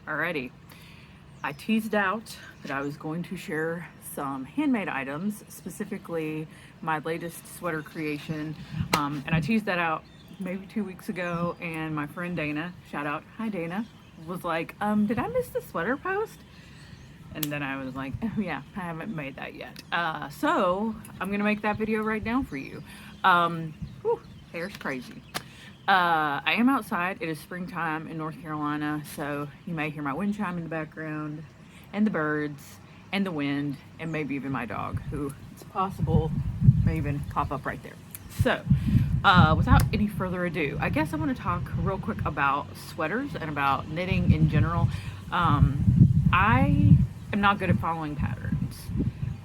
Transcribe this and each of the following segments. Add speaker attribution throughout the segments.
Speaker 1: Alrighty, I teased out that I was going to share some handmade items, specifically my latest sweater creation, and I teased that out maybe 2 weeks ago, and my friend Dana, shout out, hi Dana, was like, did I miss the sweater post? And then I was like, oh yeah, I haven't made that yet. So I'm gonna make that video right now for you. Whew, hair's crazy. I am outside. It is springtime in North Carolina, so you may hear my wind chime in the background, and the birds, and the wind, and maybe even my dog, who it's possible may even pop up right there. So, without any further ado, I guess I want to talk real quick about sweaters and about knitting in general. I am not good at following patterns,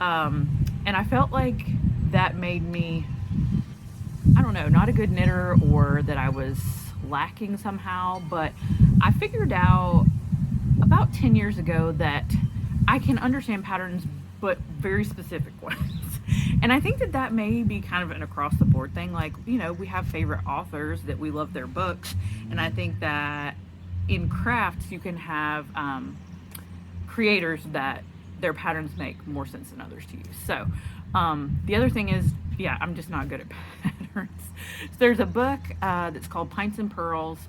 Speaker 1: and I felt like that made me, I don't know, not a good knitter, or that I was lacking somehow. But I figured out about 10 years ago that I can understand patterns, but very specific ones. And I think that may be kind of an across the board thing. Like, you know, we have favorite authors that we love their books. And I think that in crafts, you can have creators that their patterns make more sense than others to use. So the other thing is, yeah, I'm just not good at patterns. So there's a book that's called Pints and Pearls,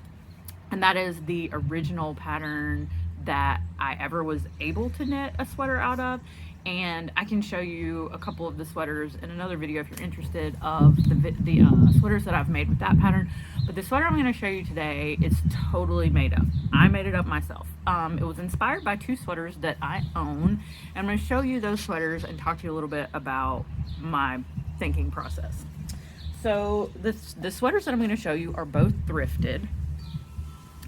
Speaker 1: and that is the original pattern that I ever was able to knit a sweater out of. And I can show you a couple of the sweaters in another video if you're interested, of the sweaters that I've made with that pattern. But the sweater I'm going to show you today is totally made up. I made it up myself. It was inspired by two sweaters that I own. And I'm going to show you those sweaters and talk to you a little bit about my thinking process. So the sweaters that I'm going to show you are both thrifted.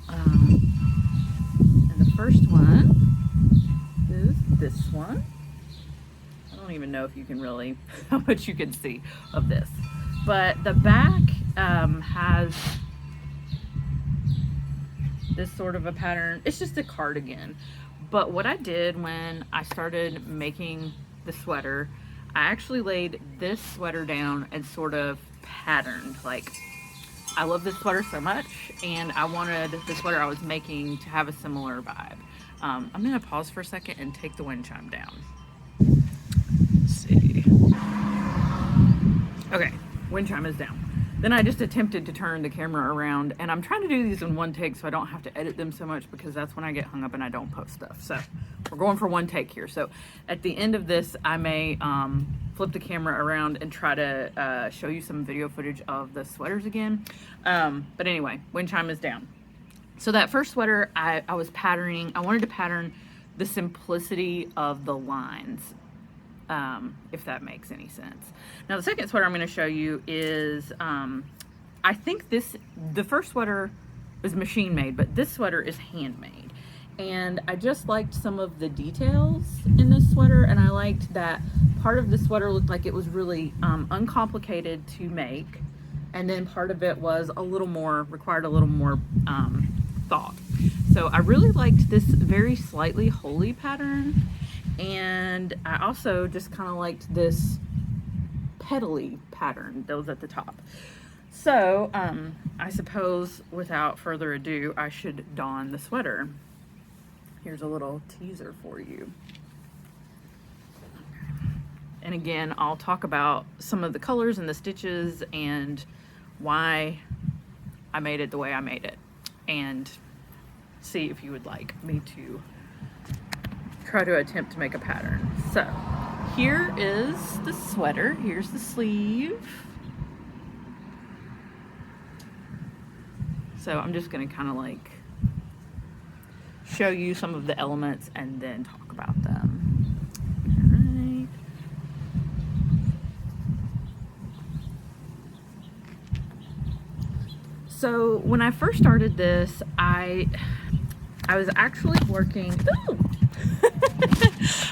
Speaker 1: And the first one is this one. I don't even know if you can really, how much you can see of this, but the back has this sort of a pattern. It's just a cardigan. But what I did when I started making the sweater, I actually laid this sweater down and sort of patterned. Like, I love this sweater so much, and I wanted the sweater I was making to have a similar vibe. I'm gonna pause for a second and take the wind chime down. See. Okay, wind chime is down. Then I just attempted to turn the camera around, and I'm trying to do these in one take so I don't have to edit them so much, because that's when I get hung up and I don't post stuff. So we're going for one take here. So at the end of this, I may flip the camera around and try to show you some video footage of the sweaters again. But anyway, wind chime is down. So that first sweater, I was patterning. I wanted to pattern the simplicity of the lines, if that makes any sense. Now the second sweater I'm going to show you is, I think the first sweater was machine made, but this sweater is handmade. And I just liked some of the details in this sweater, and I liked that part of the sweater looked like it was really uncomplicated to make, and then part of it was required a little more thought. So I really liked this very slightly holy pattern. And I also just kind of liked this petally pattern that was at the top. So I suppose without further ado, I should don the sweater. Here's a little teaser for you. And again, I'll talk about some of the colors and the stitches and why I made it the way I made it, and see if you would like me to try to attempt to make a pattern. So here is the sweater. Here's the sleeve. So I'm just going to kind of like show you some of the elements and then talk about them. All right. So when I first started this, I was actually working. Ooh!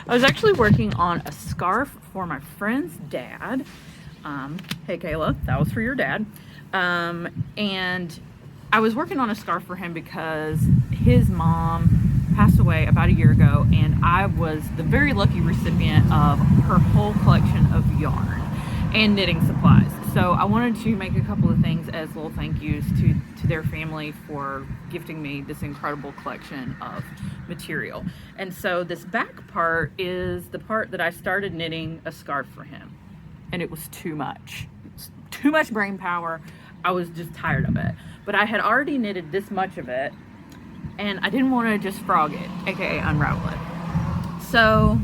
Speaker 1: I was actually working on a scarf for my friend's dad. Hey Kayla, that was for your dad. And I was working on a scarf for him because his mom passed away about a year ago, and I was the very lucky recipient of her whole collection of yarn and knitting supplies. So I wanted to make a couple of things as little thank yous to to their family for gifting me this incredible collection of material. And so this back part is the part that I started knitting a scarf for him. And it was too much. Too much brain power. I was just tired of it. But I had already knitted this much of it, and I didn't want to just frog it, aka unravel it. So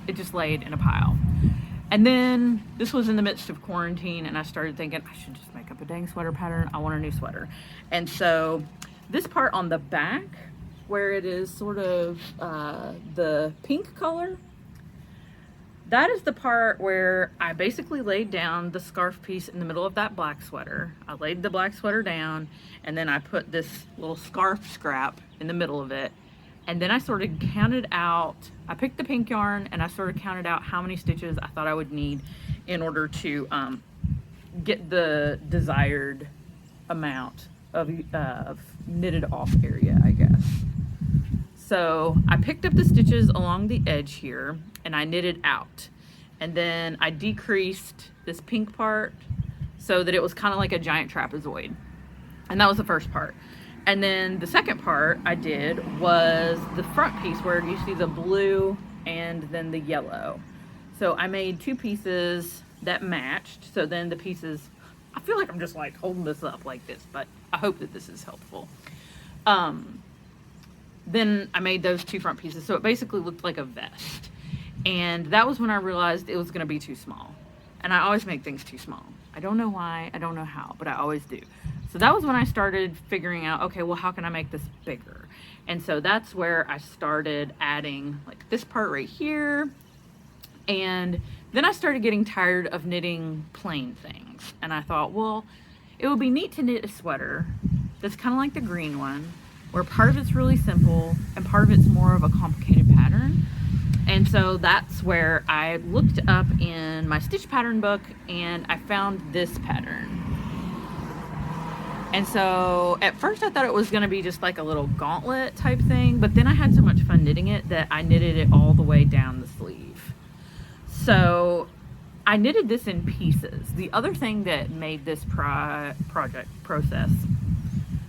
Speaker 1: it just laid in a pile. And then this was in the midst of quarantine, and I started thinking I should just make up a dang sweater pattern. I want a new sweater. And so this part on the back, where it is sort of the pink color, that is the part where I basically laid down the scarf piece in the middle of that black sweater. I laid the black sweater down, and then I put this little scarf scrap in the middle of it. And then I sort of counted out, I picked the pink yarn, and I sort of counted out how many stitches I thought I would need in order to get the desired amount of knitted off area, I guess. So I picked up the stitches along the edge here, and I knitted out. And then I decreased this pink part so that it was kind of like a giant trapezoid. And that was the first part. And then the second part I did was the front piece where you see the blue and then the yellow. So I made two pieces that matched. So then the pieces, I feel like I'm just like holding this up like this, but I hope that this is helpful. Then I made those two front pieces. So it basically looked like a vest. And that was when I realized it was going to be too small. And I always make things too small. I don't know why, I don't know how, but I always do. So that was when I started figuring out, okay, well, how can I make this bigger? And so that's where I started adding like this part right here. And then I started getting tired of knitting plain things. And I thought, well, it would be neat to knit a sweater that's kind of like the green one, where part of it's really simple and part of it's more of a complicated pattern. And so that's where I looked up in my stitch pattern book and I found this pattern. And so at first I thought it was gonna be just like a little gauntlet type thing, but then I had so much fun knitting it that I knitted it all the way down the sleeve. So I knitted this in pieces. The other thing that made this project process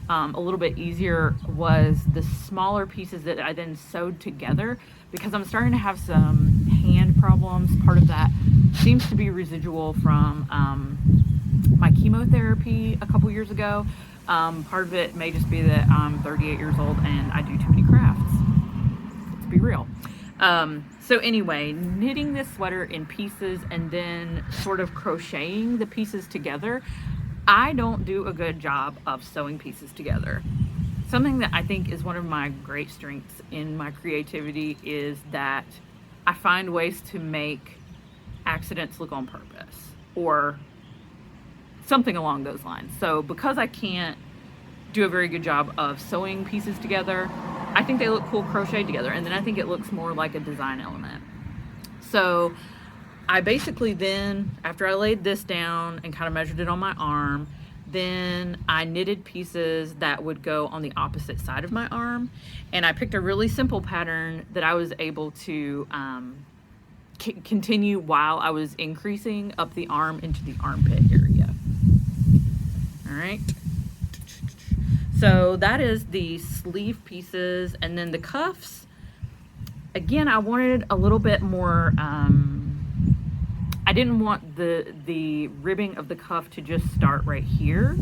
Speaker 1: a little bit easier was the smaller pieces that I then sewed together, because I'm starting to have some hand problems. Part of that seems to be residual from my chemotherapy a couple years ago. Part of it may just be that I'm 38 years old and I do too many crafts. Let's be real. So anyway, knitting this sweater in pieces and then sort of crocheting the pieces together, I don't do a good job of sewing pieces together. Something that I think is one of my great strengths in my creativity is that I find ways to make accidents look on purpose, or something along those lines. So because I can't do a very good job of sewing pieces together, I think they look cool crocheted together, and then I think it looks more like a design element. So I basically then, after I laid this down and kind of measured it on my arm, then I knitted pieces that would go on the opposite side of my arm, and I picked a really simple pattern that I was able to continue while I was increasing up the arm into the armpit area. All right. So that is the sleeve pieces, and then the cuffs. Again, I wanted a little bit more, I didn't want the ribbing of the cuff to just start right here.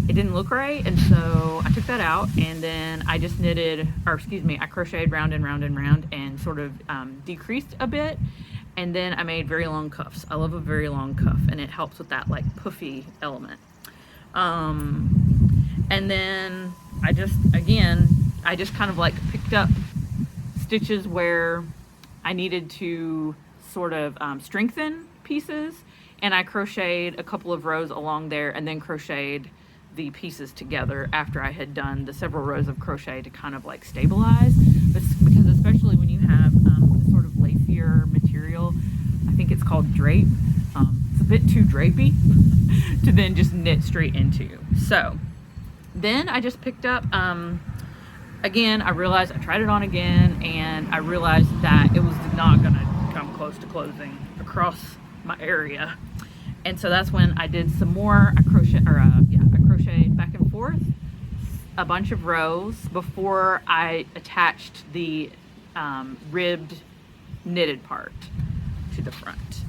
Speaker 1: It didn't look right, and so I took that out, and then I just I crocheted round and round and round and sort of decreased a bit, and then I made very long cuffs. I love a very long cuff, and it helps with that like puffy element. And then I just kind of like picked up stitches where I needed to sort of strengthen pieces, and I crocheted a couple of rows along there and then crocheted the pieces together after I had done the several rows of crochet to kind of like stabilize. Because especially when you have this sort of lacier material, I think it's called drape, it's a bit too drapey to then just knit straight into. So then I just picked up, again, I realized I tried it on again, and I realized that it was not gonna come close to closing across my area. And so that's when I did some more, I crocheted back and forth a bunch of rows before I attached the ribbed knitted part to the front.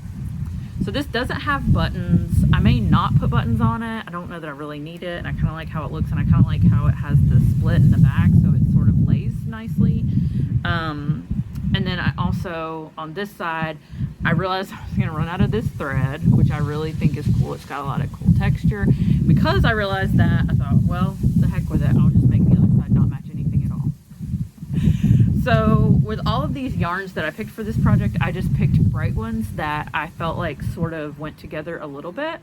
Speaker 1: So this doesn't have buttons. I may not put buttons on it. I don't know that I really need it, and I kind of like how it looks, and I kind of like how it has the split in the back, so it sort of lays nicely. And then I also, on this side, I realized I was gonna run out of this thread, which I really think is cool. It's got a lot of cool texture. Because I realized that, I thought, well, the heck with it. I'll just make the other side not match anything at all. So with all of these yarns that I picked for this project, I just picked bright ones that I felt like sort of went together a little bit.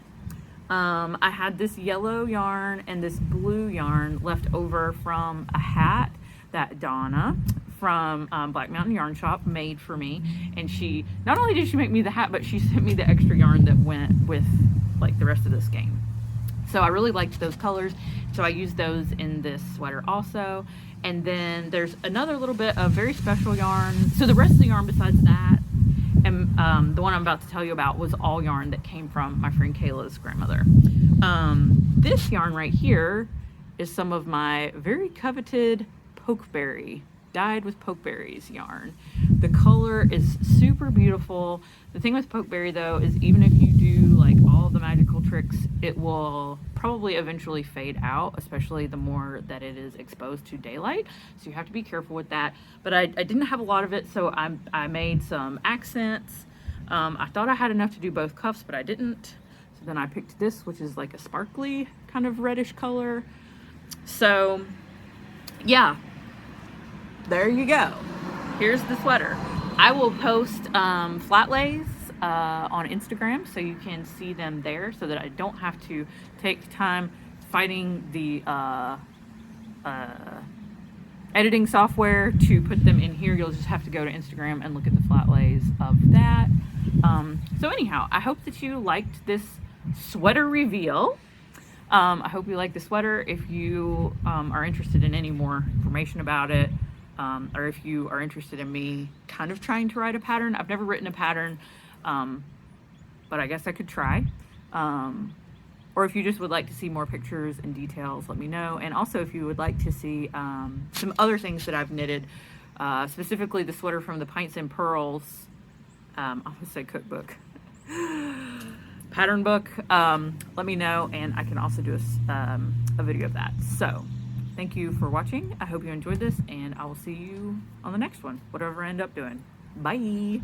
Speaker 1: I had this yellow yarn and this blue yarn left over from a hat that Donna from Black Mountain Yarn Shop made for me, and she not only did she make me the hat, but she sent me the extra yarn that went with like the rest of this game. So I really liked those colors, so I used those in this sweater also. And then there's another little bit of very special yarn. So the rest of the yarn besides that, and the one I'm about to tell you about, was all yarn that came from my friend Kayla's grandmother. This yarn right here is some of my very coveted pokeberry, dyed with pokeberries yarn. The color is super beautiful. The thing with pokeberry though is even if you do like all the magical tricks, it will probably eventually fade out, especially the more that it is exposed to daylight. So you have to be careful with that. But I didn't have a lot of it, so I made some accents. I thought I had enough to do both cuffs, but I didn't. So then I picked this, which is like a sparkly kind of reddish color. So yeah, there you go. Here's the sweater. I will post flat lays on Instagram so you can see them there, so that I don't have to take time fighting the editing software to put them in here. You'll just have to go to Instagram and look at the flat lays of that. So anyhow, I hope that you liked this sweater reveal. I hope you like the sweater. If you are interested in any more information about it, or if you are interested in me kind of trying to write a pattern. I've never written a pattern, but I guess I could try. Or if you just would like to see more pictures and details, let me know. And also if you would like to see some other things that I've knitted, specifically the sweater from the Pints and Pearls, I almost said cookbook, pattern book, let me know, and I can also do a video of that. So thank you for watching. I hope you enjoyed this, and I will see you on the next one, whatever I end up doing. Bye.